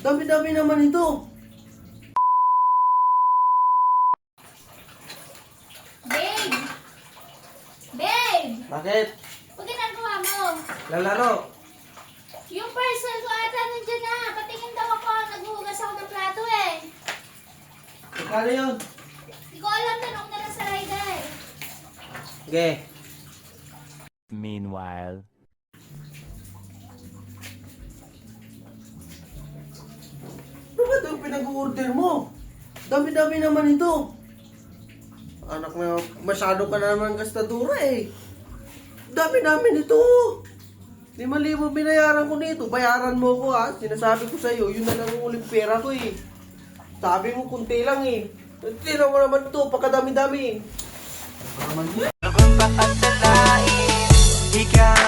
Dami-dami naman ito. Babe! Babe! Bakit? Pag ginagawa mo, Lalaro. yung parcel ko ata nandiyan na. Patingin daw ako. Naghuhugas ako ng plato eh. Kano yun? Hindi ko alam, tanong na lang sa rider. Sige. Meanwhile. Ano ba ito yung pinag-order mo? Dami-dami naman ito. Anak na, masyado ka na naman gastadura eh. Dami-dami nito. 5,000 binayaran ko nito. Bayaran mo ko ha. Sinasabi ko sa'yo, yun na lang ang uling pera ko eh. Sabi mo kunti lang eh. Tira mo naman ito, pagkadami-dami. Kung baka salain, ikaw